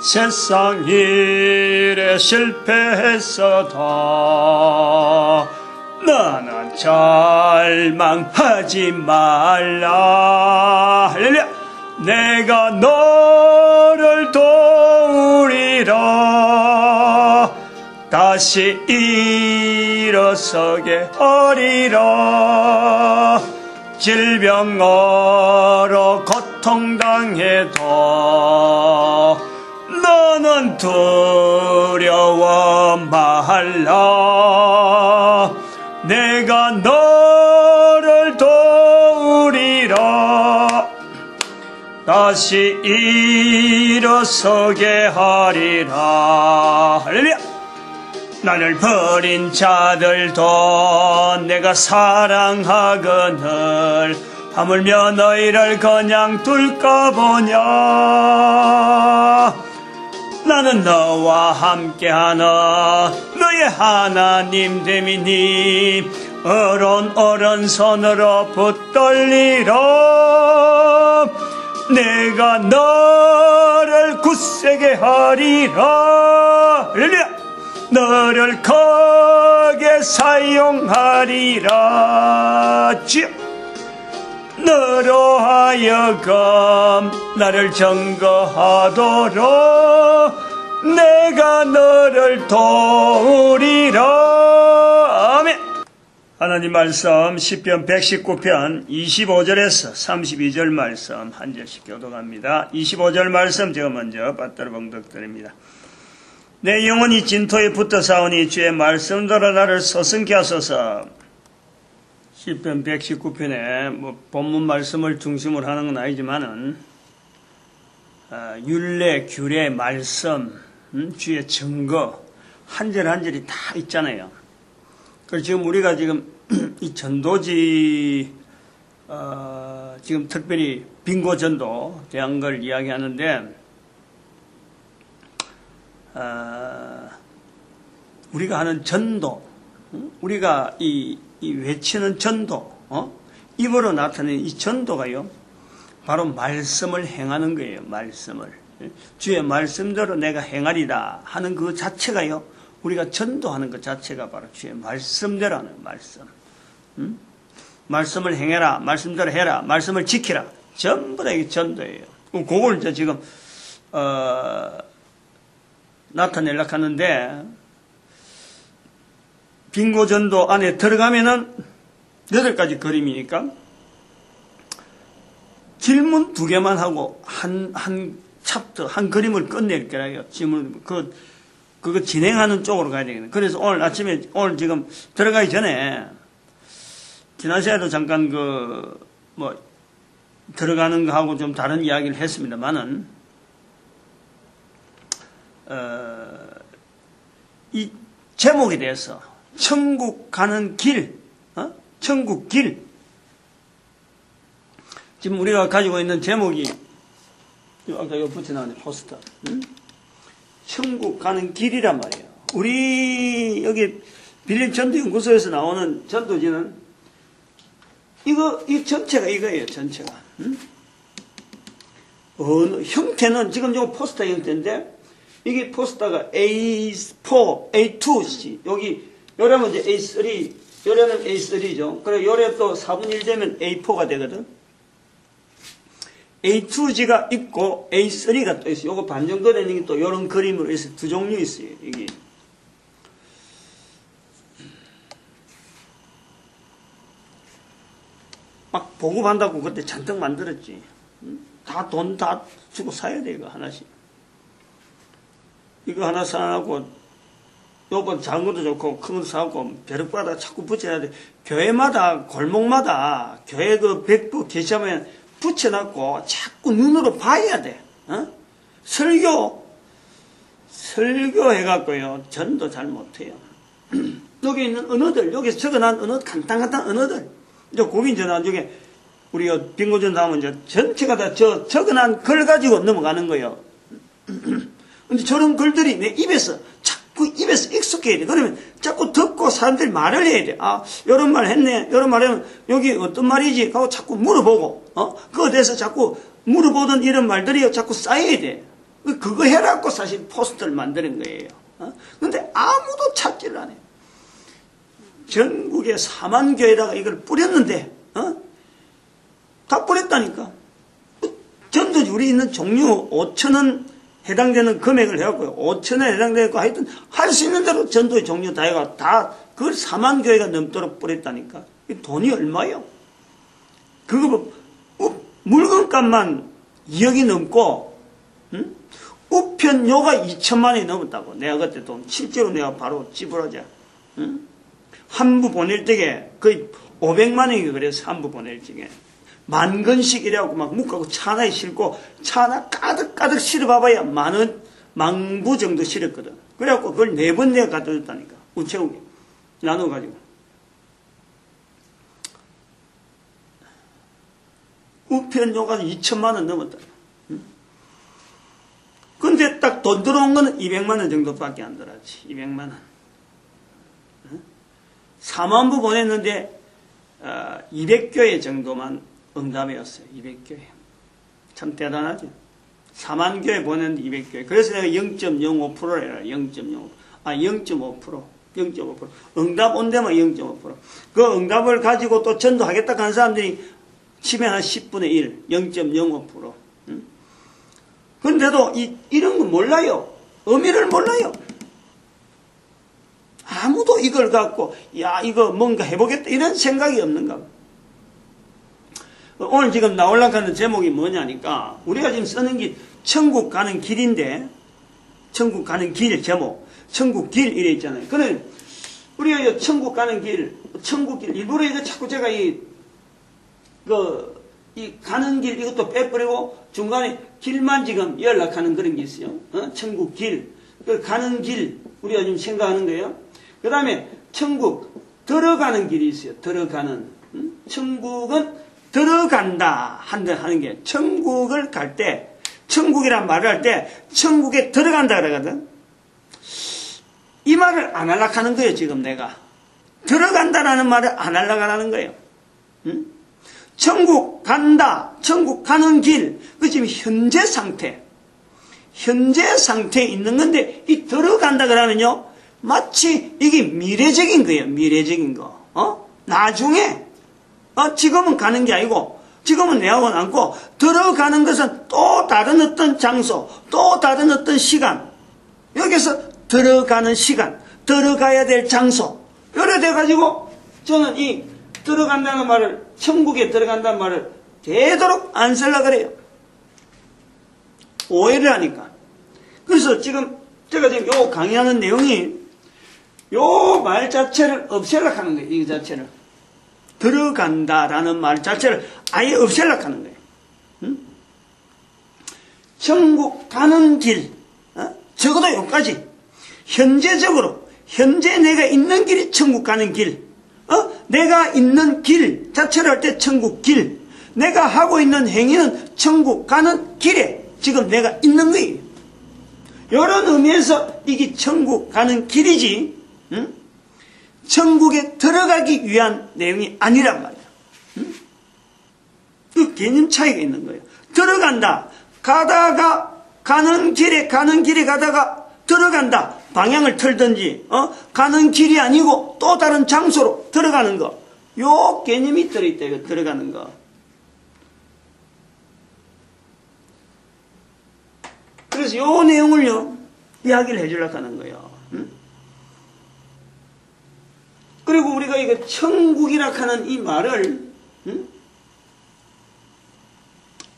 세상 일에 실패했어도 너는 절망하지 말라. 할렐루야. 내가 너를 도우리라. 다시 일어서게 하리라. 질병으로 고통당해도 너는 두려워 말라. 내가 너를 도우리라. 다시 일어서게 하리라. 할렐루야. 나를 버린 자들도 내가 사랑하거늘 하물며 너희를 그냥 둘까 보냐. 나는 너와 함께하는 너의 하나님 됨이니 오른손으로 붙들리라. 내가 너를 굳세게 하리라. 할렐루야. 너를 크게 사용하리라. 주여, 너로 하여금 나를 증거하도록 내가 너를 도우리라. 아멘. 하나님 말씀 시편 119편 25절에서 32절 말씀 한 절씩 교독합니다. 25절 말씀 제가 먼저 받들어 봉독드립니다. 내 영혼이 진토에 붙어 싸우니 주의 말씀대로 나를 서성케 하소서. 시편 119편에 본문 말씀을 중심으로 하는 건 아니지만은 율례, 규례, 말씀, 주의 증거 한 절 한 절이 다 있잖아요. 그래서 지금 우리가 지금 이 전도지 지금 특별히 빙고전도 대한 걸 이야기하는데 우리가 하는 전도, 우리가 이 외치는 전도, 입으로 나타내는 이 전도가요, 바로 말씀을 행하는 거예요. 말씀을. 주의 말씀대로 내가 행하리다 하는 그 자체가요, 우리가 전도하는 것 자체가 바로 주의 말씀대로 하는 말씀. 말씀을 행해라, 말씀대로 해라, 말씀을 지키라. 전부 다 이게 전도예요. 그걸 이제 지금, 나타내려고 하는데, 빙고전도 안에 들어가면은 8가지 그림이니까 질문 2개만 하고 한 챕터, 한 그림을 끝낼 거라요. 질문, 그거 진행하는 쪽으로 가야 되겠네. 그래서 오늘 아침에, 오늘 지금 들어가기 전에, 지난 시간에도 잠깐 들어가는 거하고 좀 다른 이야기를 했습니다만은, 이 제목에 대해서 천국 가는 길, 천국 길. 지금 우리가 가지고 있는 제목이 아까 이거 붙여놨네, 포스터. 천국 가는 길이란 말이에요. 우리 여기 빌립 전도연구소에서 나오는 전도지는 이 전체가 이거예요. 전체가. 형태는 지금 요 포스터 형태인데, 이게 포스터가 A4, A2지. 여기, 요래면 이제 A3, 요래는 A3죠. 그래, 요래 또 4분의 1 되면 A4가 되거든. A2지가 있고, A3가 또 있어요. 요거 반 정도 되는 게 또 요런 그림으로 있어요. 2종류 있어요, 이게. 막 보급한다고 그때 잔뜩 만들었지. 돈 다 주고 사야 돼, 이거 하나씩. 이거 하나 사고, 요번 작은 것도 좋고, 큰 것도 사고, 벼룩바다 자꾸 붙여야 돼. 교회마다, 골목마다, 교회 그 백부 게시하면 붙여놨고, 자꾸 눈으로 봐야 돼. 설교해갖고요, 전도 잘 못해요. 여기 있는 언어들, 여기서 적어놓은 언어, 간단한 언어들. 이제 고긴 저 나중에, 우리가 빙고전 나오면 이제 전체가 다 적어놓은 글 가지고 넘어가는 거예요. 근데 저런 글들이 내 입에서 자꾸 익숙해야 돼. 그러면 자꾸 듣고 사람들이 말을 해야 돼. 아, 요런 말 했네. 요런 말 하면 여기 어떤 말이지? 하고 자꾸 물어보고, 그거에 대해서 자꾸 물어보던 이런 말들이 자꾸 쌓여야 돼. 그거 해라고 사실 포스터를 만드는 거예요. 근데 아무도 찾지를 않아요. 전국에 4만 교회에다가 이걸 뿌렸는데, 다 뿌렸다니까. 전도지 우리 있는 종류 5천원 해당되는 금액을 해갖고요. 5천원에 해당되고 하여튼 할 수 있는 대로 전도의 종류 다 해가 다 그걸 4만 교회가 넘도록 뿌렸다니까. 돈이 얼마요? 그거 물건값만 2억이 넘고, 우편료가 2천만 원이 넘었다고. 내가 그때 돈 실제로 내가 바로 지불하자. 한부 보낼 때에 거의 500만 원이 그래서 한부 보낼 적에 10,000건씩 이래갖고 막 묶고 차 하나에 싣고 차 하나 가득 실어봐봐야 10,000원, 10,000부 정도 실었거든. 그래갖고 그걸 4번 내가 갖다 줬다니까. 우체국에 나눠가지고. 우편료가 2천만 원 넘었다. 근데 딱 돈 들어온 거는 200만 원 정도밖에 안 들어왔지. 200만 원. 4만 부 보냈는데 200교회 정도만 응답이 왔어요. 200교회. 참 대단하죠. 4만 교회 보냈는데 200교회. 그래서 내가 0.05%라 해라. 0.05%. 0.5%. 0.5%. 응답 온 데만 0.5%. 그 응답을 가지고 또 전도하겠다 한 사람들이 치면 한 10분의 1. 0.05%. 근데도 이런 거 몰라요. 의미를 몰라요. 아무도 이걸 갖고 야 이거 뭔가 해보겠다 이런 생각이 없는가. 오늘 지금 나오려고 하는 제목이 뭐냐니까 우리가 지금 쓰는 게 천국 가는 길인데 천국 가는 길 제목 천국 길 이래 있잖아요. 그래 우리가 이 천국 가는 길 천국 길 일부러 이거 자꾸 제가 이 가는 길 이것도 빼버리고 중간에 길만 지금 연락하는 그런 게 있어요. 천국 길 그 가는 길 우리가 지금 생각하는 거예요. 그 다음에 천국 들어가는 길이 있어요. 들어가는 천국은 들어간다 하는 게 천국을 갈 때 천국이란 말을 할 때 천국에 들어간다 그러거든. 이 말을 안 하려고 하는 거예요. 지금 내가 들어간다라는 말을 안 하려고 하는 거예요. 천국 간다 천국 가는 길 그 지금 현재 상태에 있는 건데 이 들어간다 그러면요 마치 이게 미래적인 거예요. 미래적인 거. 나중에 지금은 가는 게 아니고 지금은 내하고는 않고 들어가는 것은 또 다른 어떤 장소 또 다른 어떤 시간 여기서 들어가는 시간 들어가야 될 장소 이래 돼가지고 저는 이 들어간다는 말을 천국에 들어간다는 말을 되도록 안 쓰려고 그래요. 오해를 하니까. 그래서 지금 제가 지금 요 강의하는 내용이 요 말 자체를 없애려고 하는 거예요. 이 자체를. 들어간다라는 말 자체를 아예 없애려고 하는 거예요. 천국 가는 길. 적어도 여기까지. 현재적으로. 현재 내가 있는 길이 천국 가는 길. 내가 있는 길 자체를 할 때 천국 길. 내가 하고 있는 행위는 천국 가는 길에 지금 내가 있는 거예요. 이런 의미에서 이게 천국 가는 길이지 천국에 들어가기 위한 내용이 아니란 말이야. 그 개념 차이가 있는 거예요. 들어간다. 가다가 가는 길에 가다가 들어간다. 방향을 틀든지 가는 길이 아니고 또 다른 장소로 들어가는 거. 요 개념이 들어있다. 이거 들어가는 거. 그래서 요 내용을요 이야기를 해주려고 하는 거예요. 그리고 우리가 이거 천국이라 하는 이 말을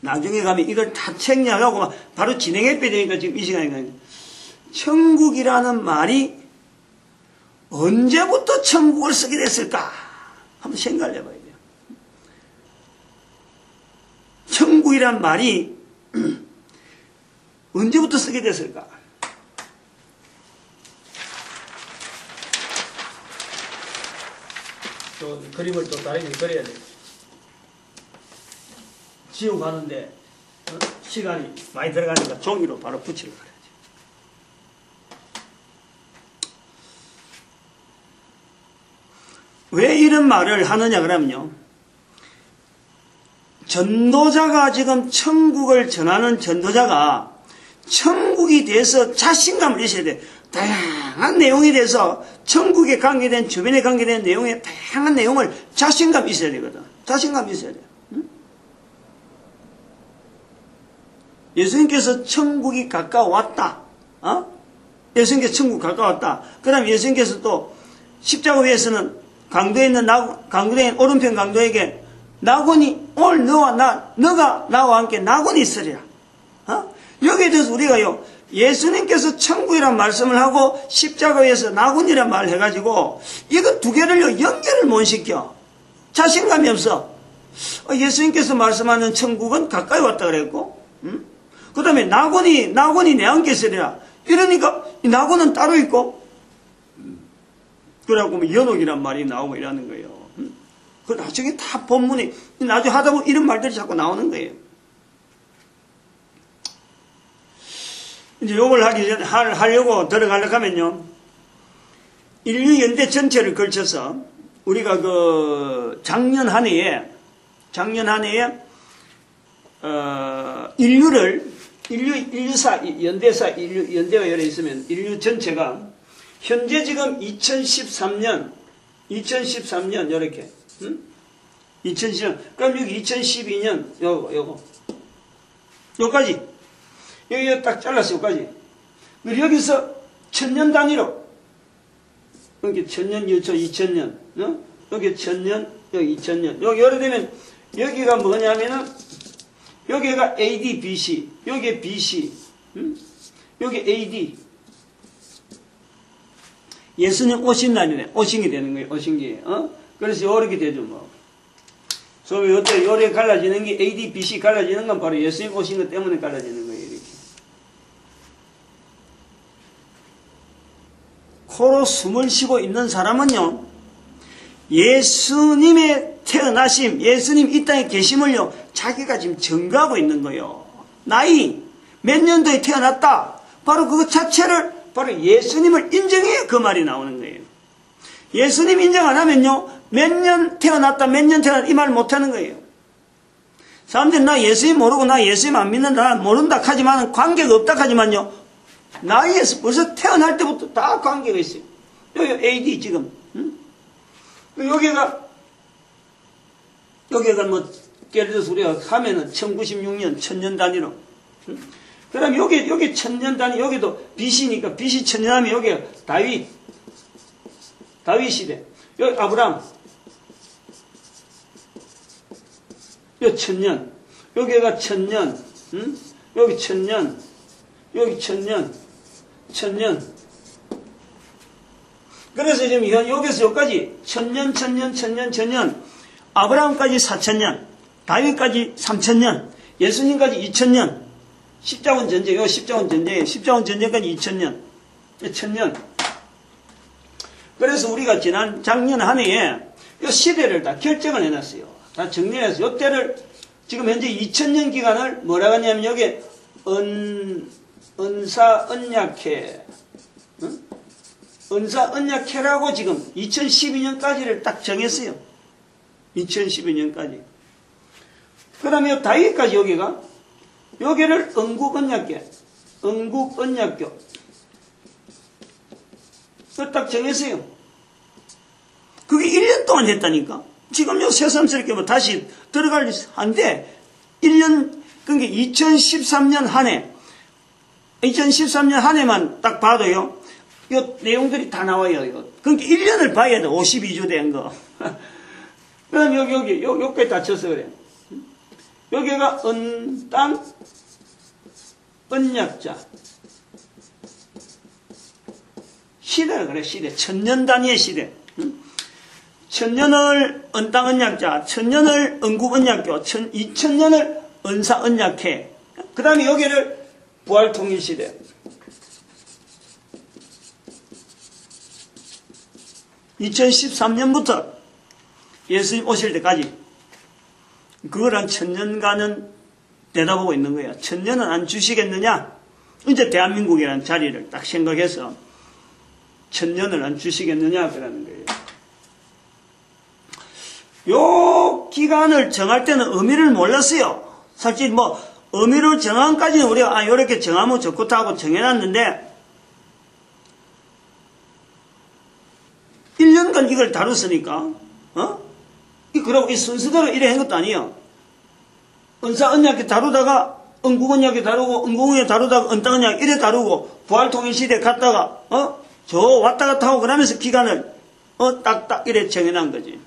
나중에 가면 이걸 다 책략하고 바로 진행해 빼야 되니까 지금 이 시간에 천국이라는 말이 언제부터 천국을 쓰게 됐을까 한번 생각을 해봐야 돼요. 천국이란 말이 언제부터 쓰게 됐을까? 또 그림을 또 다르게 그려야 돼. 지우 가는데 시간이 많이 들어가니까 종이로 바로 붙이러 가야지. 왜 이런 말을 하느냐 그러면요. 전도자가 지금 천국을 전하는 전도자가 천국에 대해서 자신감을 있어야 돼. 다양한 내용에 대해서 천국에 관계된 주변에 관계된 내용에 다양한 내용을 자신감 있어야 되거든. 자신감 있어야 돼. 응? 예수님께서 천국이 가까웠다. 예수님께서 천국 가까웠다. 그 다음에 예수님께서 또 십자가 위에서는 강도에 있는 오른편 강도에게 나군이 오늘 너가 나와 함께 나군이 있으리라. 여기에 대해서 우리가요, 예수님께서 천국이란 말씀을 하고 십자가에서 나군이란 말을 해가지고 이거 두 개를요 연결을 못 시켜. 자신감이 없어. 예수님께서 말씀하는 천국은 가까이 왔다 그랬고, 그 다음에 나군이 내 함께 있으리라. 이러니까 이 나군은 따로 있고, 그래갖고 뭐 연옥이란 말이 나오고 이러는 거예요. 그 나중에 다 본문이 나중에 하다 보면 이런 말들이 자꾸 나오는 거예요. 이제 요걸 하려고 들어가려고 하면요, 인류 연대 전체를 걸쳐서 우리가 작년 한 해에 연대가 열려 있으면 인류 전체가 현재 지금 2013년 요렇게 2010년 그럼 여기 2012년 요까지 여기 딱 잘랐어요. 여기까지. 여기서 천년 단위로, 여기 천년, 2000년, 여기 천년, 여기 2000년. 여기 예를 들면, 여기가 뭐냐면은, 여기가 AD, BC, 여기 BC, 여기 AD. 예수님 오신 날이네. 오신 게 되는 거예요. 오신 게. 그래서 요렇게 되죠, 뭐. 소위 어때, 요래 갈라지는 게 AD, BC 갈라지는 건 바로 예수님 오신 것 때문에 갈라지는 거예요. 이렇게. 코로 숨을 쉬고 있는 사람은요, 예수님의 태어나심, 예수님 이 땅에 계심을요, 자기가 지금 증거하고 있는 거예요. 나이, 몇 년도에 태어났다. 바로 그것 자체를, 바로 예수님을 인정해야 그 말이 나오는 거예요. 예수님 인정 안 하면요, 몇 년 태어났다, 이 말 못 하는 거예요. 사람들이 나 예수님 모르고 나 예수님 안 믿는다, 모른다 하지만, 관계가 없다 하지만요, 나이에서 벌써 태어날 때부터 다 관계가 있어요. 여기 AD 지금. 여기가 뭐, 예를 들어서 우리가 하면은 1096년, 천년 단위로. 그 다음에 여기 천년 단위, 여기도 BC니까 BC 천년 하면 여기가 다윗 시대. 여기 아브람. 여기 천년. 여기가 천년. 여기 천년. 여기 천년. 그래서 지금 여기서 여기까지 천년, 아브라함까지 4000년, 다윗까지 3000년, 예수님까지 2000년, 십자군 전쟁, 이거 십자군 전쟁이에요. 십자군 전쟁까지 2000년, 1000년. 그래서 우리가 작년 한 해에 이 시대를 다 결정을 해놨어요. 다 정리해서 이때를 지금 현재 2000년 기간을 뭐라고 하냐면 여기 은사 언약회, 은사 언약회라고 지금 2012년까지를 딱 정했어요. 2012년까지. 그 다음에 다윗까지 여기를 응국 언약교. 딱 정했어요. 그게 1년 동안 했다니까. 지금 새삼스럽게 뭐 다시 들어갈 한데, 1년, 그러니까 2013년 한 해, 2013년 한 해만 딱 봐도요, 이 내용들이 다 나와요, 이거. 그러니까 1년을 봐야 돼, 52주 된 거. 그럼 여기까지 다 쳤어, 그래. 여기가 언약자. 시대라 그래, 시대. 천년 단위의 시대. 천년을 언땅 언약자, 천년을 언국 언약교, 2000년을 은사 언약회. 그 다음에 여기를 부활 통일 시대. (2013년부터) 예수님 오실 때까지 그걸 한 1000년간은 내다보고 있는 거예요. 1000년은 안 주시겠느냐? 이제 대한민국이라는 자리를 딱 생각해서 1000년을 안 주시겠느냐 그러는 거예요. 요 기간을 정할 때는 의미를 몰랐어요. 사실 뭐 의미를 정함까지는 우리가 이렇게 정하면 좋겠다 하고 정해놨는데 1년간 이걸 다뤘으니까 그러고 이 순서대로 이래 한 것도 아니에요. 은사언약에 다루다가 은국언약에 다루고 은국언약에 다루다가 은땅언약 이래 다루고 부활통일시대 갔다가 저 왔다 갔다 하고 그러면서 기간을 딱딱 이래 정해놓은 거지.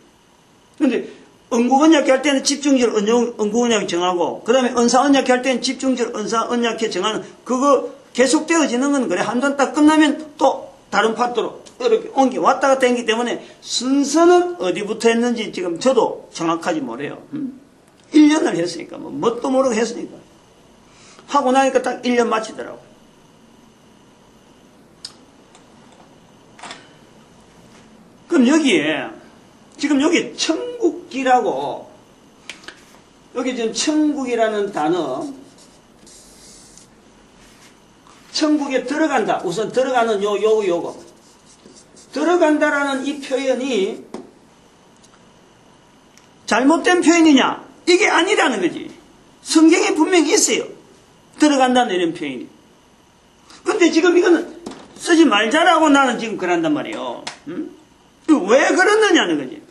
근데 은국언약회 할 때는 집중적으로 은국언약회 정하고 그 다음에 은사언약회 할 때는 집중적으로 은사언약회 정하는 그거 계속되어지는 건 그래. 한번 딱 끝나면 또 다른 파트로 이렇게 왔다 갔다 했기 때문에 순서는 어디부터 했는지 지금 저도 정확하지 못해요. 1년을 했으니까 뭣도 모르고 했으니까 하고 나니까 딱 1년 마치더라고. 그럼 여기에 지금 여기 천국기라고 여기 지금 천국이라는 단어 천국에 들어간다. 우선 들어가는 요거 들어간다라는 이 표현이 잘못된 표현이냐? 이게 아니라는 거지. 성경에 분명히 있어요. 들어간다는 이런 표현이. 근데 지금 이거는 쓰지 말자라고 나는 지금 그런단 말이에요. 왜 그러느냐는 거지.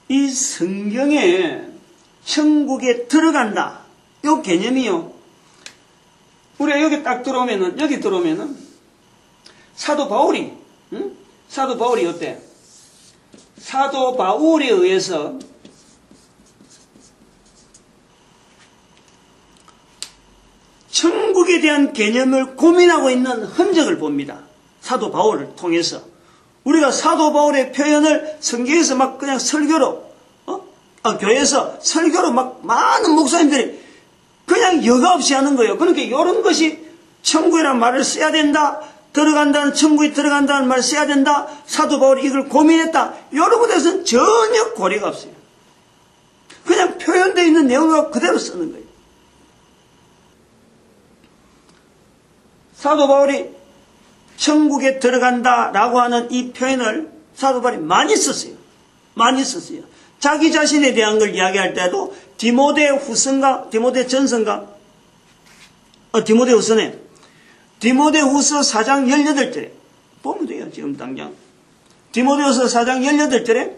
이 성경에 천국에 들어간다. 이 개념이요. 우리가 여기 딱 들어오면은, 여기 들어오면은, 사도 바울이 어때? 사도 바울에 의해서 천국에 대한 개념을 고민하고 있는 흔적을 봅니다. 사도 바울을 통해서. 우리가 사도 바울의 표현을 성경에서 막 그냥 설교로, 교회에서 설교로 막 많은 목사님들이 그냥 여과 없이 하는 거예요. 그러니까 이런 것이 천국이라는 말을 써야 된다. 들어간다는, 천국에 들어간다는 말을 써야 된다. 사도 바울이 이걸 고민했다. 이런 것에서는 전혀 고려가 없어요. 그냥 표현되어 있는 내용을 그대로 쓰는 거예요. 사도 바울이 천국에 들어간다라고 하는 이 표현을 사도 바울이 많이 썼어요. 많이 썼어요. 자기 자신에 대한 걸 이야기할 때도 디모데 후서인가 디모데 전서인가 디모데 후서네. 디모데 후서 4장 18절에 보면 돼요. 지금 당장 디모데 후서 4장 18절에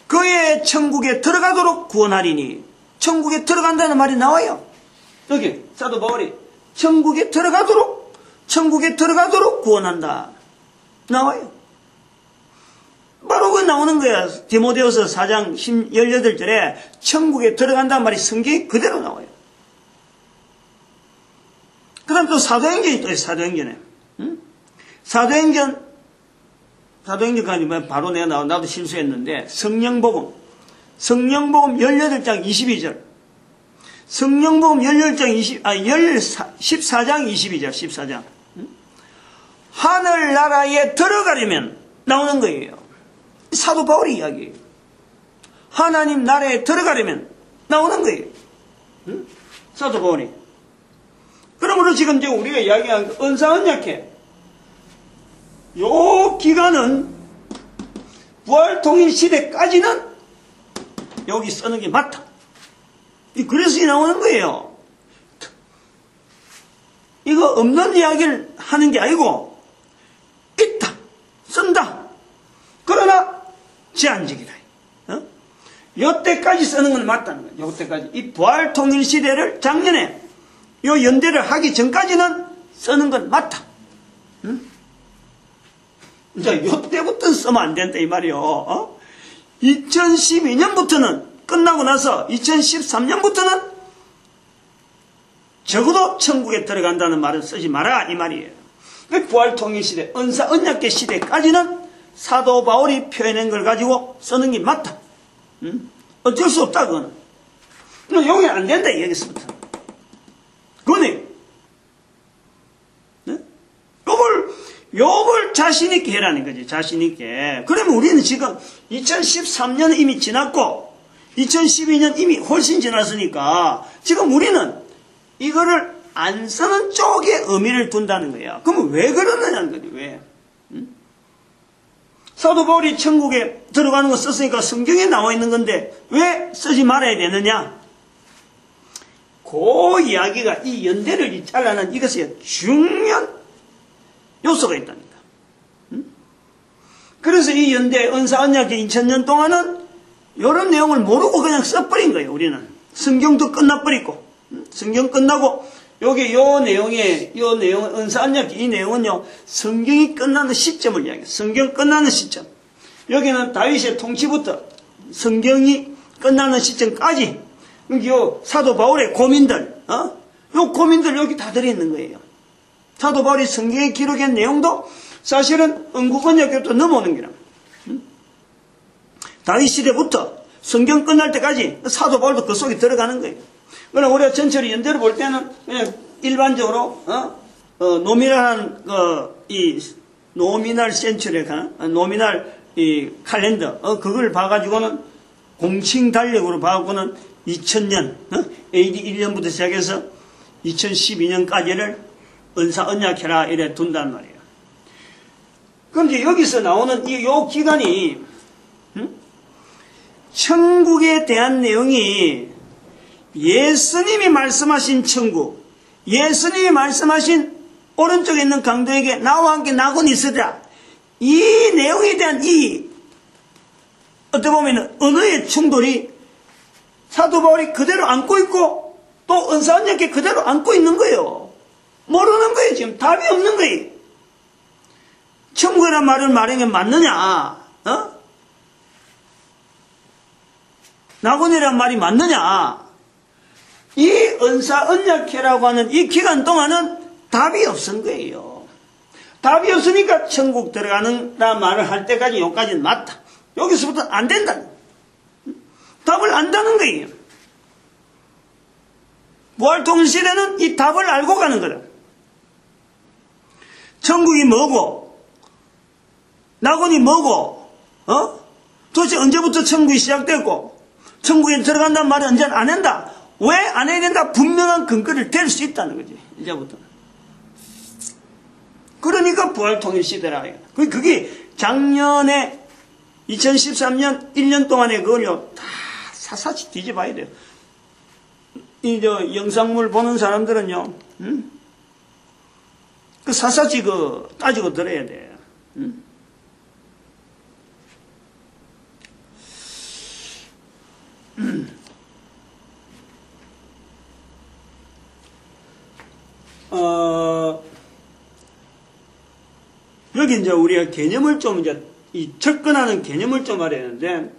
그의 천국에 들어가도록 구원하리니 천국에 들어간다는 말이 나와요. 여기 사도 바울이 천국에 들어가도록 구원한다 나와요. 바로 그 나오는 거야. 디모데후서 4장 18절에 천국에 들어간다는 말이 성경에 그대로 나와요. 그 다음 또 사도행전이 또 있어요. 사도행전에. 사도행전까지 바로 내가 나도 실수했는데 성령복음 18장 22절 성령복음 14장 22절 14장 하늘나라에 들어가려면 나오는 거예요. 사도 바울이 이야기해요. 하나님 나라에 들어가려면 나오는 거예요. 사도 바울이. 그러므로 지금 이제 우리가 이야기한 은사언약회 요 기간은 부활통일 시대까지는 여기 쓰는 게 맞다. 그래서 이 나오는 거예요. 이거 없는 이야기를 하는 게 아니고 있다. 쓴다. 그러나 제한적이다. 요때까지 쓰는 건 맞다는 거예요. 요때까지. 이 부활통일 시대를 작년에 요 연대를 하기 전까지는 쓰는 건 맞다. 이제 요때부터 쓰면 안 된다 이 말이요. 2012년부터는 끝나고 나서 2013년부터는 적어도 천국에 들어간다는 말을 쓰지 마라 이 말이에요. 부활통일 시대, 은사언약계 시대까지는 사도 바울이 표현한 걸 가지고 쓰는 게 맞다. 어쩔 수 없다 그거는. 용이 안 된다 여기서부터. 그거네. 요걸 자신있게 해라는 거지. 자신있게. 그러면 우리는 지금 2013년 이미 지났고 2012년 이미 훨씬 지났으니까 지금 우리는 이거를 안 쓰는 쪽에 의미를 둔다는 거야. 그러면 왜 그러느냐는 거지. 왜? 사도 바울이 천국에 들어가는 거 썼으니까 성경에 나와 있는 건데 왜 쓰지 말아야 되느냐? 그 이야기가 이 연대를 잘라는 이것에 중요한 요소가 있답니다. 그래서 이 연대 은사 언약계 2000년 동안은 이런 내용을 모르고 그냥 써버린 거예요. 우리는 성경도 끝나버리고 성경 끝나고 여기 요 내용에 은사 언약계 이 내용은요 성경이 끝나는 시점을 이야기해요. 성경 끝나는 시점. 여기는 다윗의 통치부터 성경이 끝나는 시점까지 여기 요 사도 바울의 고민들 요 고민들 여기 다 들어있는 거예요. 사도 바울이 성경에 기록한 내용도 사실은 언국언약계부터 넘어오는 거라. 다윗 시대부터 성경 끝날 때까지 사도 바울도 그 속에 들어가는 거예요. 그러나 우리가 전체를 연대로 볼 때는 그냥 일반적으로 노미널한 이 노미널 센츄리에 가는 노미널 이 칼렌더 그걸 봐가지고는 공칭 달력으로 봐갖고는 2000년 AD 1년부터 시작해서 2012년까지를 은사 언약해라 이래 둔단 말이에요. 그럼 이제 여기서 나오는 요 기간이 천국에 대한 내용이 예수님이 말씀하신 천국, 예수님이 말씀하신 오른쪽에 있는 강도에게 나와 함께 낙원이 있으리라. 이 내용에 대한 이 어떻게 보면 언어의 충돌이 사도 바울이 그대로 안고 있고 또 은사 언약계 그대로 안고 있는 거예요. 모르는 거예요. 지금 답이 없는 거예요. 천국이라는 말을 말하는 게 맞느냐? 낙원이라는 말이 맞느냐? 이 은사 언약회라고 하는 이 기간 동안은 답이 없은 거예요. 답이 없으니까 천국 들어가는 말을 할 때까지 여기까지는 맞다. 여기서부터 안 된다. 답을 안다는 거예요. 부활통일시대는 이 답을 알고 가는 거다. 천국이 뭐고 낙원이 뭐고 도대체 언제부터 천국이 시작됐고 천국에 들어간다는 말은 언제 안 한다. 왜 안 해야 된다? 분명한 근거를 댈 수 있다는 거지. 이제부터. 그러니까 부활통일시대라. 그게 작년에 2013년 1년 동안에 그걸요 다 사사치 뒤집어야 돼요. 이 영상물 보는 사람들은요 그 사사치 따지고 들어야 돼요. 여기 이제 우리가 개념을 좀 이제 접근하는 개념을 좀 알아야 하는데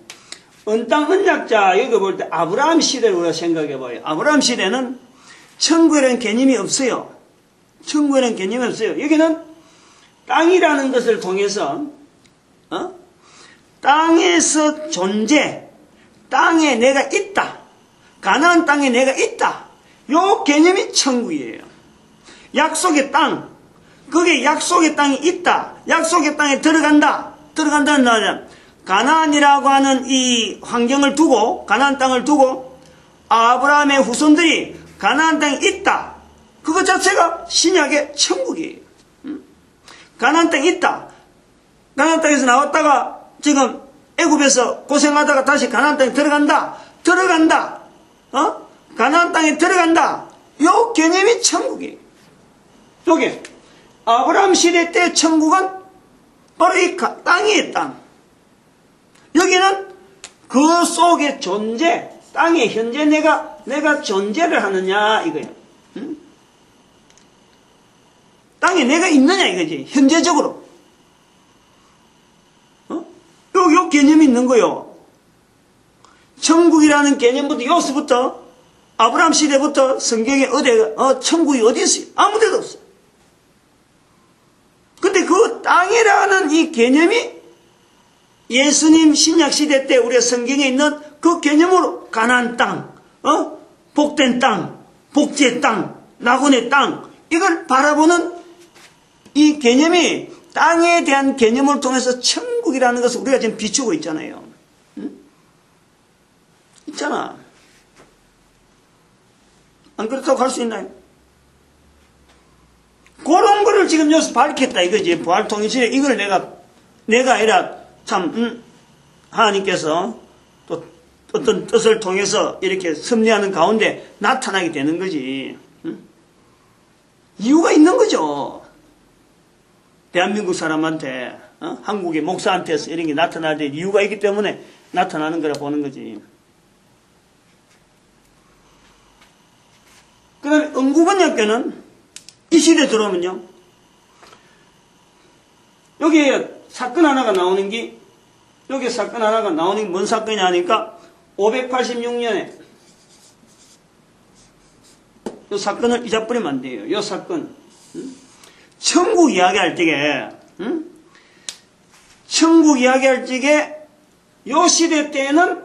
언땅 언약자 여기 볼 때 아브라함 시대를 우리가 생각해 봐요. 아브라함 시대는 천국이라는 개념이 없어요. 천국이라는 개념이 없어요. 여기는 땅이라는 것을 통해서 땅에서 존재, 땅에 내가 있다, 가나안 땅에 내가 있다. 요 개념이 천국이에요. 약속의 땅, 거기에 약속의 땅이 있다. 약속의 땅에 들어간다는 말은 가나안이라고 하는 이 환경을 두고 가나안 땅을 두고 아브라함의 후손들이 가나안 땅에 있다. 그것 자체가 신약의 천국이에요. 가나안 땅에 있다. 가나안 땅에서 나왔다가 지금 애굽에서 고생하다가 다시 가나안 땅에 들어간다. 가나안 땅에 들어간다. 요 개념이 천국이에요. 요게 아브라함 시대 때 천국은 바로 이 땅이에요. 땅. 여기는 그 속의 존재, 땅에 현재 내가 존재를 하느냐 이거예요. 땅에 내가 있느냐 이거지. 현재적으로. 요 개념이 있는 거요. 천국이라는 개념부터 여기서부터 아브라함 시대부터 성경에 천국이 어디 있어요? 아무 데도 없어요. 근데 그 땅이라는 이 개념이 예수님 신약 시대 때 우리가 성경에 있는 그 개념으로 가나안 땅, 복된 땅, 복지의 땅, 낙원의 땅 이걸 바라보는 이 개념이 땅에 대한 개념을 통해서 천국이라는 것을 우리가 지금 비추고 있잖아요. 있잖아. 안 그렇다고 할 수 있나요? 그런 거를 지금 여기서 밝혔다 이거지. 부활통일시대 이걸 내가 아니라 참 하나님께서 또 어떤 뜻을 통해서 이렇게 섭리하는 가운데 나타나게 되는 거지. 이유가 있는 거죠. 대한민국 사람한테, 한국의 목사한테서 이런 게 나타날 때 이유가 있기 때문에 나타나는 거라 보는 거지. 그 다음에 응구번역교는 이 시대에 들어오면요, 여기에 사건 하나가 나오는 게, 여기 사건 하나가 나오는 게 뭔 사건이냐 하니까 586년에 이 사건을 잊어버리면 안 돼요. 이 사건. 천국 이야기할 적에, 천국 이야기할 적에 요 시대 때에는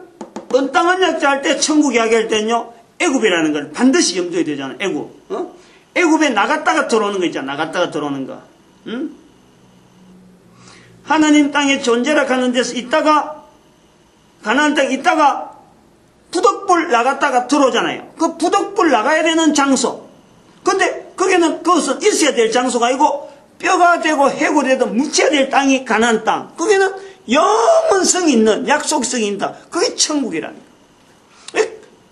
언땅한 약자할 때 천국 이야기할 때는요, 애굽이라는 걸 반드시 염두에 되잖아요. 애굽. 애굽에 나갔다가 들어오는 거 있잖아. 나갔다가 들어오는 거. 하나님 땅에 존재라 하는 데서 있다가 가나안 땅에 있다가 부덕불 나갔다가 들어오잖아요. 그 부덕불 나가야 되는 장소. 근데 거기는 그것은 있어야 될 장소가 아니고 뼈가 되고 해골되도 묻혀야 될 땅이 가나안 땅. 거기는 영원성이 있는 약속성이 있다. 그게 천국이라니까.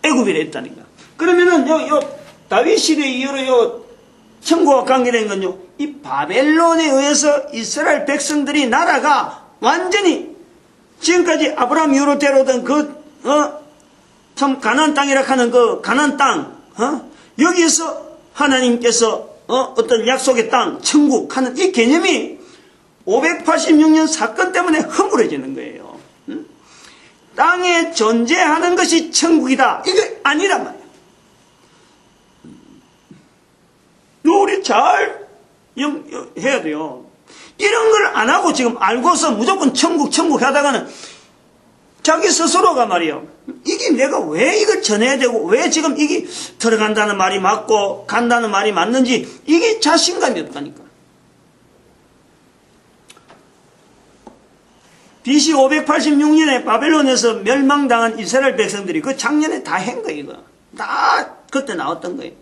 애굽이라 했다니까. 그러면은 요 다윗 시대 이후로 요 천국과 관계된 건요, 이 바벨론에 의해서 이스라엘 백성들이 나라가 완전히 지금까지 아브라함 이후로 데려오던 참 가나안 땅이라 하는 그 가나안 땅, 여기에서 하나님께서 어떤 약속의 땅, 천국 하는 이 개념이 586년 사건 때문에 허물어지는 거예요. 땅에 존재하는 것이 천국이다. 이게 아니란 말이에요. 우리 잘 해야 돼요. 이런 걸 안 하고 지금 알고서 무조건 천국 하다가는 자기 스스로가 말이에요. 이게 내가 왜 이걸 전해야 되고 왜 지금 이게 들어간다는 말이 맞고 간다는 말이 맞는지 이게 자신감이 없다니까. BC 586년에 바벨론에서 멸망당한 이스라엘 백성들이 그 작년에 다 한 거예요. 이거. 다 그때 나왔던 거예요.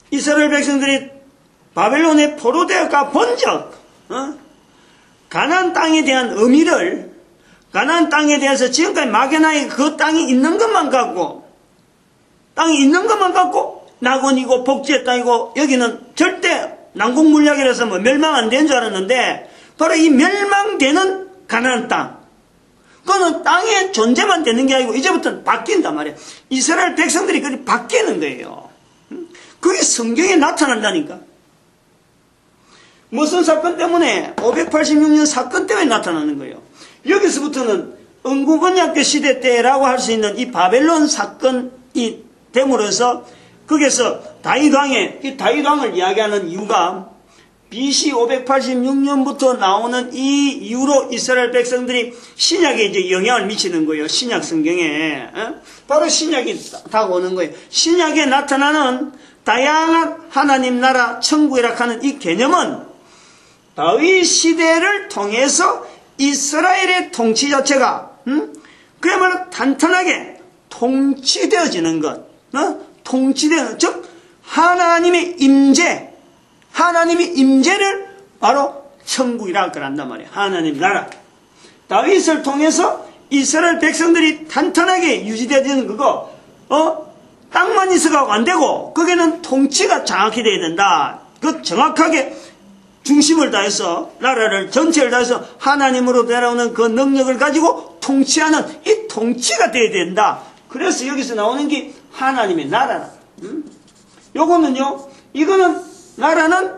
이스라엘 백성들이 바벨론에 포로되어 본적, 가나안 땅에 대한 의미를, 가나안 땅에 대해서 지금까지 막연하게 그 땅이 있는 것만 갖고, 땅이 있는 것만 갖고 낙원이고 복지의 땅이고 여기는 절대 난국물약이라서 뭐 멸망 안 되는 줄 알았는데 바로 이 멸망되는 가나안 땅, 그거는 땅의 존재만 되는 게 아니고 이제부터는 바뀐단 말이에요. 이스라엘 백성들이 그렇게 바뀌는 거예요. 그게 성경에 나타난다니까. 무슨 사건 때문에? 586년 사건 때문에 나타나는 거예요. 여기서부터는 응구번역교 시대 때라고 할 수 있는 이 바벨론 사건이 됨으로써 거기서 다윗왕을 이야기하는 이유가 BC 586년부터 나오는 이 이후로 이스라엘 백성들이 신약에 이제 영향을 미치는 거예요. 신약 성경에. 바로 신약이 다가오는 거예요. 신약에 나타나는 다양한 하나님 나라 천국이라 하는 이 개념은 다윗 시대를 통해서 이스라엘의 통치 자체가 그야말로 탄탄하게 통치되어지는 것, 통치되는, 즉 하나님의 임재, 하나님의 임재를 바로 천국이라 그런단 말이에요. 하나님 나라. 다윗을 통해서 이스라엘 백성들이 탄탄하게 유지되어지는 그거, 땅만 있어가고 안 되고, 거기는 통치가 정확히 되어야 된다. 그 정확하게 중심을 다해서, 나라를 전체를 다해서 하나님으로 내려오는 그 능력을 가지고 통치하는 이 통치가 되어야 된다. 그래서 여기서 나오는 게 하나님의 나라라. 요거는요, 이거는, 나라는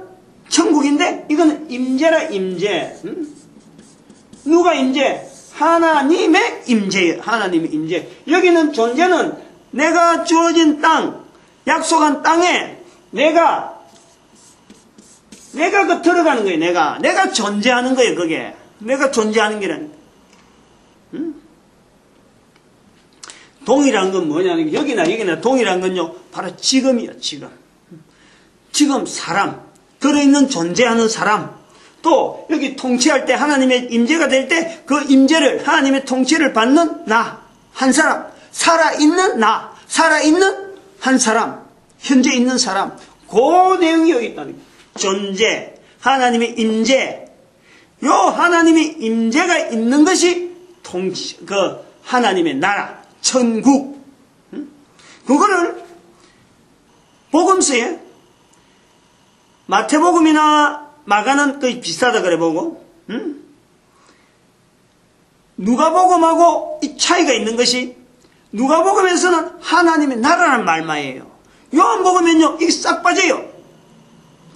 천국인데, 이거는 임재라, 임재. 누가 임재? 하나님의 임재예요. 하나님의 임재. 여기는 존재는 내가 주어진 땅, 약속한 땅에 내가 그 들어가는 거예요. 내가 존재하는 거예요. 그게 내가 존재하는 게라니까. 동일한 건 뭐냐면 여기나 동일한 건요, 바로 지금이요. 지금 사람, 들어있는 존재하는 사람, 또 여기 통치할 때 하나님의 임재가 될 때 그 임재를, 하나님의 통치를 받는 나 한 사람, 살아있는 한 사람, 현재 있는 사람, 그 내용이 여기 있다는 거예요. 존재, 하나님의 임재, 요 하나님이 임재가 있는 것이 하나님의 나라, 천국. 그거를 복음서에 마태복음이나 마가는 거의 비슷하다 그래 보고, 누가복음하고 이 차이가 있는 것이, 누가복음에서는 하나님의 나라라는 말만이에요. 요한복음은요, 이게 싹 빠져요.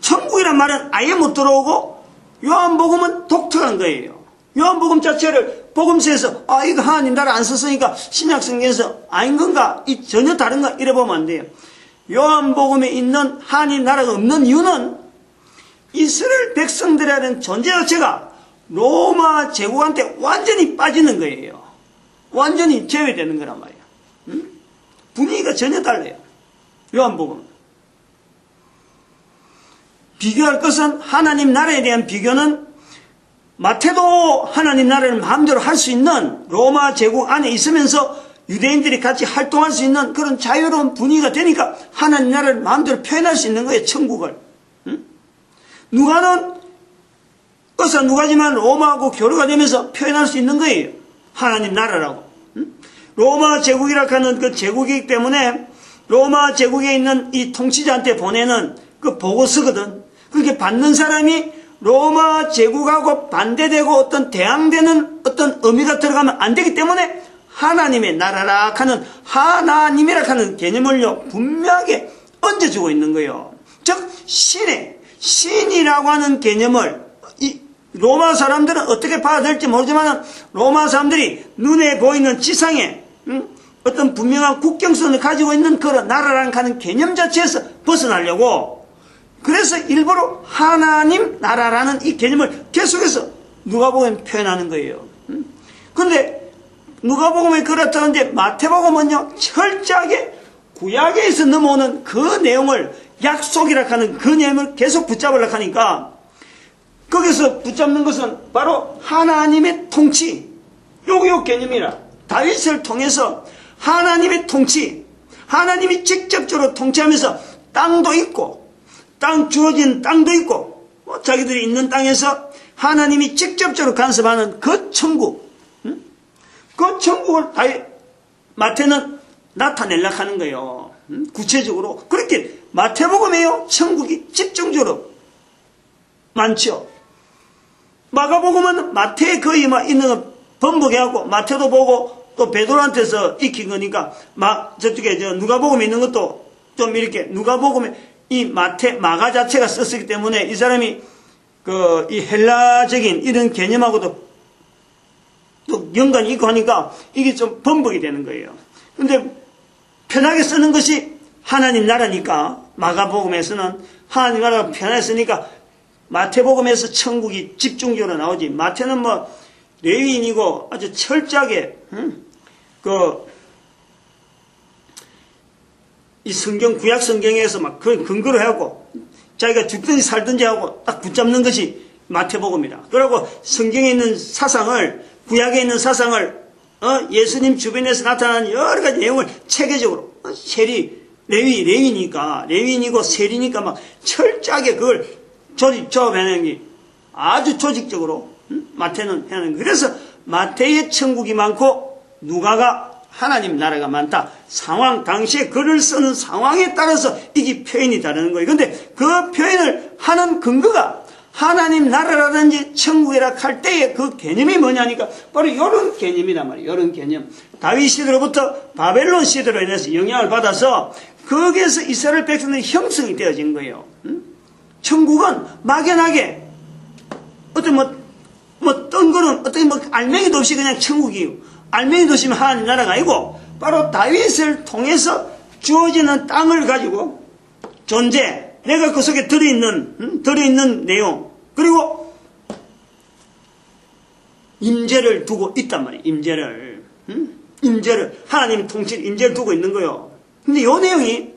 천국이란 말은 아예 못 들어오고, 요한복음은 독특한 거예요. 요한복음 자체를 복음서에서 이거 하나님 나라 안 썼으니까 신약성경에서 아닌 건가? 이 전혀 다른가? 이래 보면 안 돼요. 요한복음에 있는 하나님 나라가 없는 이유는 이스라엘 백성들이라는 존재 자체가 로마 제국한테 완전히 빠지는 거예요. 완전히 제외되는 거란 말이에요. 분위기가 전혀 달라요. 요한복음. 비교할 것은 하나님 나라에 대한 비교는 마태도 하나님 나라를 마음대로 할 수 있는 로마 제국 안에 있으면서 유대인들이 같이 활동할 수 있는 그런 자유로운 분위기가 되니까 하나님 나라를 마음대로 표현할 수 있는 거예요. 천국을. 누가는 어서 누가지만 로마하고 교류가 되면서 표현할 수 있는 거예요. 하나님 나라라고. 로마 제국이라 하는 그 제국이기 때문에 로마 제국에 있는 이 통치자한테 보내는 그 보고서거든. 그렇게 받는 사람이 로마 제국하고 반대되고 어떤 대항되는 어떤 의미가 들어가면 안 되기 때문에 하나님의 나라라 하는 하나님이라 하는 개념을요 분명하게 얹어주고 있는 거예요. 즉 신이라고 하는 개념을 이 로마 사람들은 어떻게 받아들일지 모르지만 로마 사람들이 눈에 보이는 지상에 어떤 분명한 국경선을 가지고 있는 그런 나라라는 하는 개념 자체에서 벗어나려고 그래서 일부러 하나님 나라라는 이 개념을 계속해서 누가복음에 표현하는 거예요. 그런데 누가복음에 그렇다는데 마태복음은요 철저하게 구약에서 넘어오는 그 내용을 약속이라 하는 그 내용을 계속 붙잡으려고 하니까 거기서 붙잡는 것은 바로 하나님의 통치 요 개념이라 다윗을 통해서 하나님의 통치 하나님이 직접적으로 통치하면서 땅도 있고 땅 주어진 땅도 있고 자기들이 있는 땅에서 하나님이 직접적으로 간섭하는 그 천국 그 천국을 마태는 나타내려고 하는 거예요. 구체적으로 그렇게 마태복음에요 천국이 집중적으로 많죠. 마가복음은 마태에 거의 있는 거 번복해하고 마태도 보고 또 베드로한테서 익힌 거니까 저쪽에 누가복음에 있는 것도 좀 이렇게 누가복음에 이 마가 자체가 썼기 때문에 이 사람이 이 헬라적인 이런 개념하고도 또 연관이 있고 하니까 이게 좀 번복이 되는 거예요. 근데 편하게 쓰는 것이 하나님 나라니까 마가복음에서는 하나님 나라가 편하게 쓰니까 마태복음에서 천국이 집중적으로 나오지. 마태는 레위인이고 아주 철저하게 이 구약 성경에서 그 근거로 하고 자기가 죽든지 살든지 하고 딱 붙잡는 것이 마태복음이라. 그러고 성경에 있는 사상을 구약에 있는 사상을 예수님 주변에서 나타나는 여러 가지 내용을 체계적으로 레위인이고 세리니까 막 철저하게 그걸 조합해내는 게 아주 조직적으로 마태는 해내는 거예요. 그래서 마태의 천국이 많고 누가가 하나님 나라가 많다. 상황, 당시에 글을 쓰는 상황에 따라서 이게 표현이 다르는 거예요. 근데 그 표현을 하는 근거가 하나님 나라라든지 천국이라 할 때의 그 개념이 뭐냐니까 바로 이런 개념이란 말이에요. 이런 개념. 다윗 시대로부터 바벨론 시대로 인해서 영향을 받아서 거기에서 이스라엘 백성들이 형성이 되어진 거예요. 천국은 막연하게 어떤 뜬거는 어떤 알맹이도 없이 그냥 천국이에요. 알맹이도 없이 하나님 나라가 아니고 바로 다윗을 통해서 주어지는 땅을 가지고 존재 내가 그 속에 들어있는 내용 그리고 임재를 두고 있단 말이에요. 임재를 하나님 통치를 임재를 두고 있는 거예요. 근데 이 내용이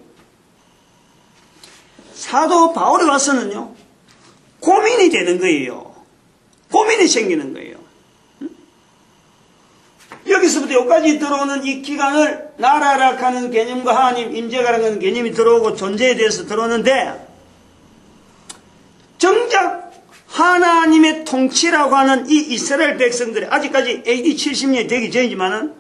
사도 바울이 와서는요 고민이 되는 거예요. 고민이 생기는 거예요. 여기서부터 여기까지 들어오는 이 기간을 나라라 하는 개념과 하나님 임재가라는 개념이 들어오고 존재에 대해서 들어오는데 정작 하나님의 통치라고 하는 이 이스라엘 백성들이 아직까지 AD 70년이 되기 전이지만은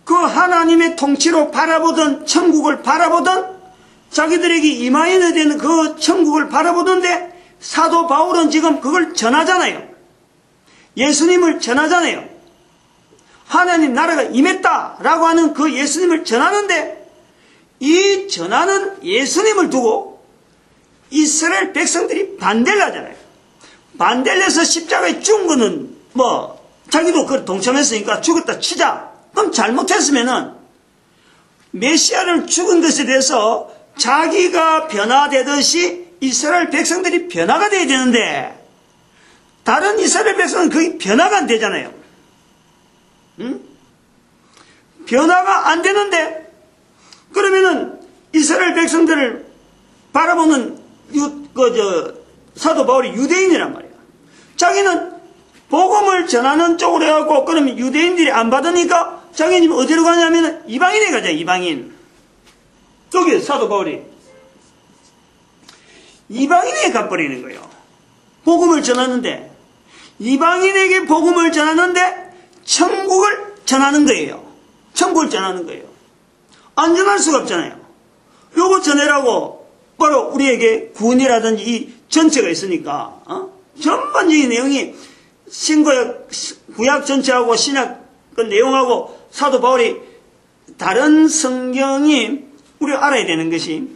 그 하나님의 통치로 바라보던 천국을 바라보던 자기들에게 임하여야 되는 그 천국을 바라보던데 사도 바울은 지금 그걸 전하잖아요. 예수님을 전하잖아요. 하나님 나라가 임했다라고 하는 그 예수님을 전하는데 이 전하는 예수님을 두고 이스라엘 백성들이 반대를 하잖아요. 반대를 해서 십자가에 죽은 거는 뭐 자기도 그 동참했으니까 죽었다 치자. 그럼 잘못했으면은 메시아를 죽은 것에 대해서 자기가 변화되듯이 이스라엘 백성들이 변화가 돼야 되는데 다른 이스라엘 백성은 그게 변화가 안 되잖아요. 응? 변화가 안 되는데 그러면은 이스라엘 백성들을 바라보는 사도 바울이 유대인이란 말이야. 자기는 복음을 전하는 쪽으로 해갖고 그러면 유대인들이 안 받으니까 자기는 어디로 가냐면 이방인에 가자. 이방인. 저기 사도 바울이 이방인에 가버리는 거예요. 복음을 전하는데 이방인에게 복음을 전하는데 천국을 전하는 거예요. 천국을 전하는 거예요. 안 전할 수가 없잖아요. 요거 전해라고 바로 우리에게 구원이라든지 이 전체가 있으니까 전반적인 내용이 신구약 구약 전체하고 신약 그 내용하고 사도 바울이 다른 성경이 우리가 알아야 되는 것이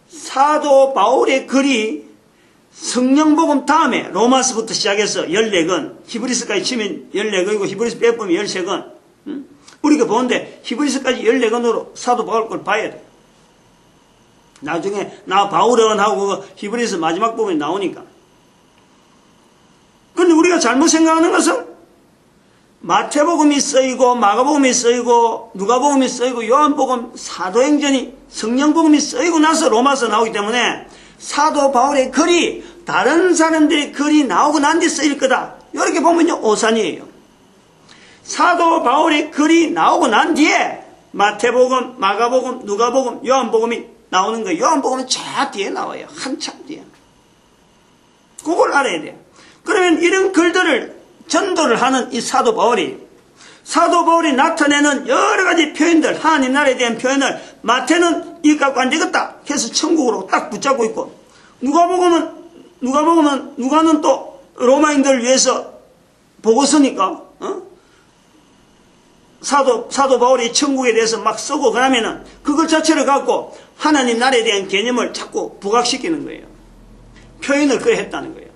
사도 바울의 글이 성령복음 다음에 로마서부터 시작해서 14권 히브리서까지 치면 14권이고 히브리서 빼보면 13권 우리가 보는데 히브리서까지 14권으로 사도 바울 걸 봐야 돼. 나중에 나 바울원하고 그 히브리서 마지막 부분이 나오니까. 근데 우리가 잘못 생각하는 것은 마태복음이 쓰이고 마가복음이 쓰이고 누가복음이 쓰이고 요한복음 사도행전이 성령복음이 쓰이고 나서 로마서 나오기 때문에 사도 바울의 글이 다른 사람들의 글이 나오고 난 뒤 쓰일 거다. 이렇게 보면요 오산이에요. 사도 바울의 글이 나오고 난 뒤에 마태복음, 마가복음, 누가복음, 요한복음이 나오는 거예요. 요한복음은 저 뒤에 나와요. 한참 뒤에. 그걸 알아야 돼요. 그러면 이런 글들을 전도를 하는 이 사도 바울이 나타내는 여러 가지 표현들, 하나님 나라에 대한 표현을 마태는 이거 갖고 안 되겠다 해서 천국으로 딱 붙잡고 있고 누가는 또 로마인들을 위해서 보고서니까 사도 바울이 천국에 대해서 막 쓰고 그러면은 그걸 자체를 갖고 하나님 나라에 대한 개념을 자꾸 부각시키는 거예요. 표현을 그래 했다는 거예요.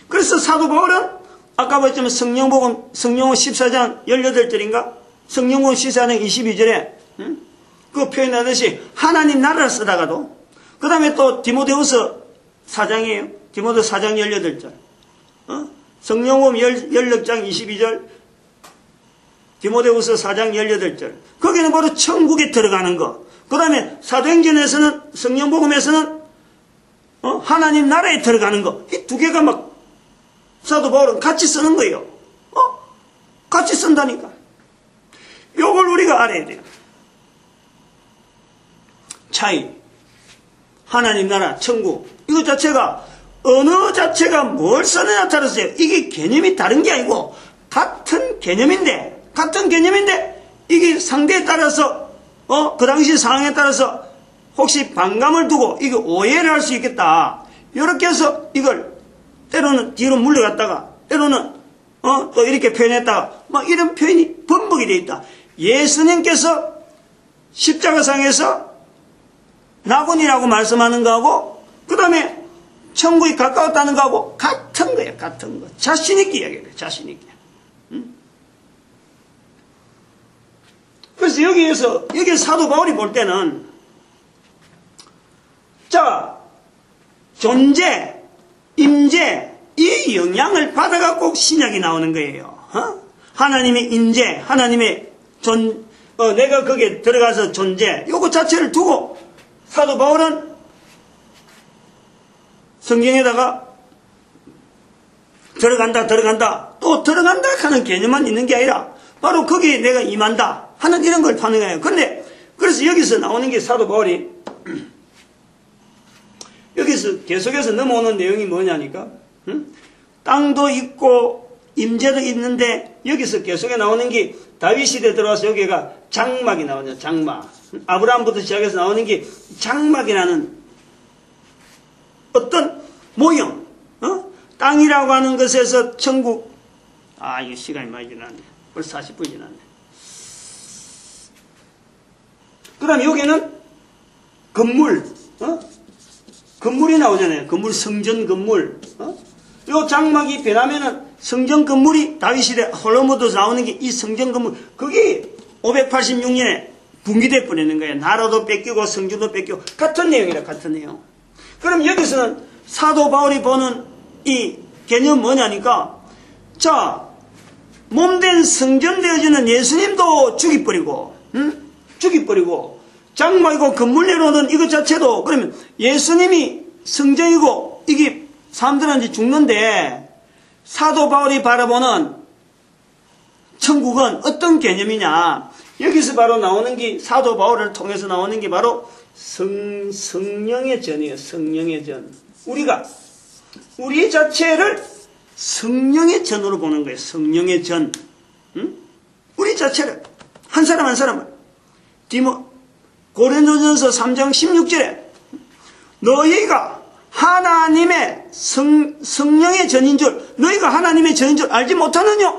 그래서 사도 바울은 아까 봤지만 성령복음 14장 18절인가? 성령복음 14장 22절에 그 표현하듯이 하나님 나라를 쓰다가도 그 다음에 또 디모데후서 4장이에요. 디모데후서 4장 18절 성령복음 16장 22절 디모데후서 4장 18절 거기는 바로 천국에 들어가는 거. 그 다음에 사도행전에서는 성령복음에서는 하나님 나라에 들어가는 거. 이 두 개가 막 사도 바울은 같이 쓰는 거예요. 같이 쓴다니까. 요걸 우리가 알아야 돼요. 차이. 하나님 나라, 천국. 이거 자체가 언어 자체가 뭘 쓰느냐에 따라서요. 이게 개념이 다른 게 아니고 같은 개념인데 이게 상대에 따라서 그 당시 상황에 따라서 혹시 반감을 두고 이게 오해를 할 수 있겠다. 이렇게 해서 이걸 때로는 뒤로 물러갔다가 때로는 또 이렇게 표현했다가 막 이런 표현이 번복이 되어 있다. 예수님께서 십자가상에서 낙원이라고 말씀하는 거하고 그 다음에 천국이 가까웠다는 거하고 같은 거예요. 같은 거. 자신 있게 이야기해요. 자신 있게. 그래서 여기 사도 바울이 볼 때는 자 존재, 임재 이 영향을 받아갖고 신약이 나오는 거예요. 하나님의 임재, 하나님의 내가 거기에 들어가서 존재 요거 자체를 두고 사도 바울은 성경에다가 들어간다 또 들어간다 하는 개념만 있는 게 아니라 바로 거기에 내가 임한다 하는 이런 걸 파는 거예요. 그런데 그래서 여기서 나오는 게 사도 바울이 여기서 계속해서 넘어오는 내용이 뭐냐니까, 땅도 있고 임재도 있는데 여기서 계속해 나오는 게 다윗 시대 들어와서 여기가 장막이 나오죠. 장막. 아브라함부터 시작해서 나오는 게 장막이라는 어떤 모형, 땅이라고 하는 것에서 천국. 이거 시간이 많이 지났네. 벌써 40분 지났네. 그 다음에 여기는 건물, 건물이 나오잖아요. 건물, 성전 건물. 요 장막이 변하면은 성전 건물이 다윗 시대 솔로몬도 나오는 게 이 성전 건물, 그게 586년에 붕괴돼 버리는 거예요. 나라도 뺏기고 성전도 뺏기고 같은 내용이라, 같은 내용. 그럼 여기서는 사도 바울이 보는 이 개념 뭐냐니까, 자, 몸된 성전 되어지는 예수님도 죽이버리고, 죽이버리고, 장막이고 건물 내로는 이것 자체도, 그러면 예수님이 성전이고 이게 사람들한테 죽는데, 사도 바울이 바라보는 천국은 어떤 개념이냐, 여기서 바로 나오는 게, 사도 바울을 통해서 나오는 게 바로 성령의 전이에요. 성령의 전. 우리가 우리 자체를 성령의 전으로 보는 거예요. 성령의 전. 우리 자체를, 한 사람 한 사람을. 고린도전서 3장 16절에 너희가 하나님의 성령의 전인 줄, 너희가 하나님의 전인 줄 알지 못하느냐?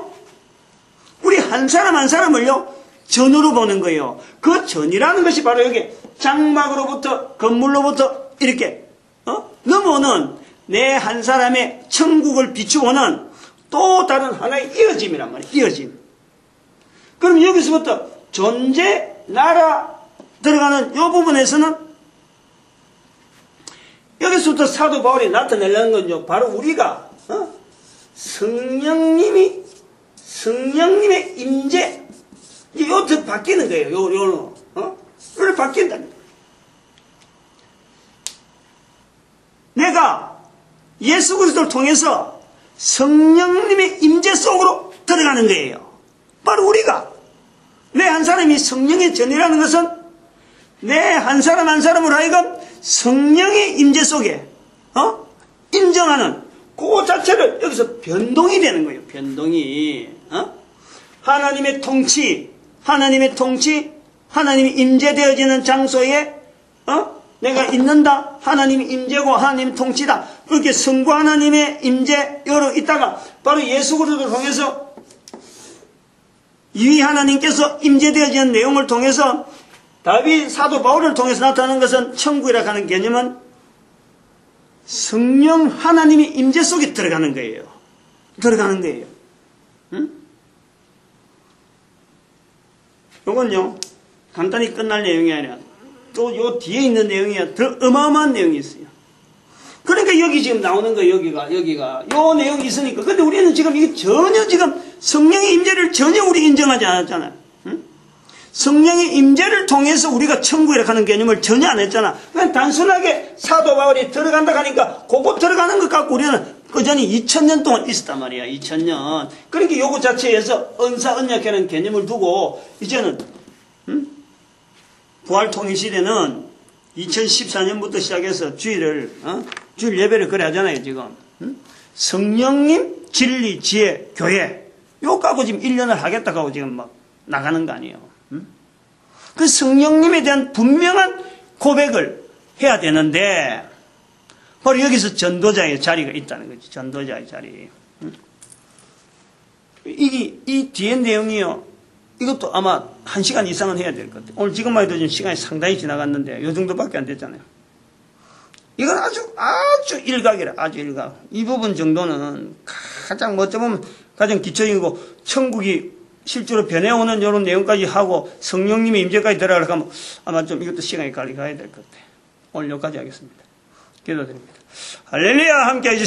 우리 한 사람 한 사람을요, 전으로 보는 거예요. 그 전이라는 것이 바로 여기 장막으로부터, 건물로부터 이렇게 넘어오는 내 한 사람의 천국을 비추고는 또 다른 하나의 이어짐이란 말이에요. 이어짐. 그럼 여기서부터 존재, 나라 들어가는 이 부분에서는 여기서부터 사도 바울이 나타내려는 건요, 바로 우리가 성령님의 임재, 요더 바뀌는 거예요. 요로 바뀐다. 내가 예수 그리스도를 통해서 성령님의 임재 속으로 들어가는 거예요. 바로 우리가, 내 한 사람이 성령의 전이라는 것은 내 한 사람 한 사람으로 하여금 성령의 임재 속에 인정하는 그 자체를 여기서 변동이 되는 거예요. 변동이. 하나님의 통치, 하나님이 임재되어지는 장소에 내가 있는다. 하나님이 임재고 하나님이 통치다. 그렇게 성부 하나님의 임재 여러 있다가 바로 예수 그리스도를 통해서 이 하나님께서 임재되어지는 내용을 통해서 다윗 사도 바울을 통해서 나타나는 것은, 천국이라고 하는 개념은 성령 하나님이 임재 속에 들어가는 거예요. 들어가는 거예요. 이건요, 간단히 끝날 내용이 아니라 또 요 뒤에 있는 내용이 더 어마어마한 내용이 있어요. 그러니까 여기 지금 나오는 거예요. 여기가 요 내용이 있으니까. 근데 우리는 지금 이게 전혀 지금 성령의 임재를 전혀 우리 인정하지 않았잖아요. 성령의 임재를 통해서 우리가 천국이라고 하는 개념을 전혀 안 했잖아. 그냥 단순하게 사도 바울이 들어간다 하니까 그거 들어가는 것 갖고 우리는 그전에 2000년 동안 있었단 말이야. 2000년. 그러니까 요거 자체에서 은사 언약이라는 개념을 두고 이제는 부활통일시대는 2014년부터 시작해서 주일 예배를 그래 하잖아요. 지금 성령님, 진리, 지혜, 교회 요거 갖고 지금 1년을 하겠다고 하고 지금 막 나가는 거 아니에요. 그 성령님에 대한 분명한 고백을 해야 되는데 바로 여기서 전도자의 자리가 있다는 거지. 전도자의 자리. 이 뒤에 내용이요, 이것도 아마 1시간 이상은 해야 될 것 같아요. 오늘 지금만 해도 지금 시간이 상당히 지나갔는데 요 정도밖에 안 됐잖아요. 이건 아주 일각이라. 아주 일각. 이 부분 정도는 가장 어쩌면 가장 기초이고, 천국이 실제로 변해오는 이런 내용까지 하고 성령님의 임재까지 들어가려고 하면 아마 좀 이것도 시간이 가야 될 것 같아요. 오늘 여기까지 하겠습니다. 기도드립니다. 할렐루야. 함께 해주시기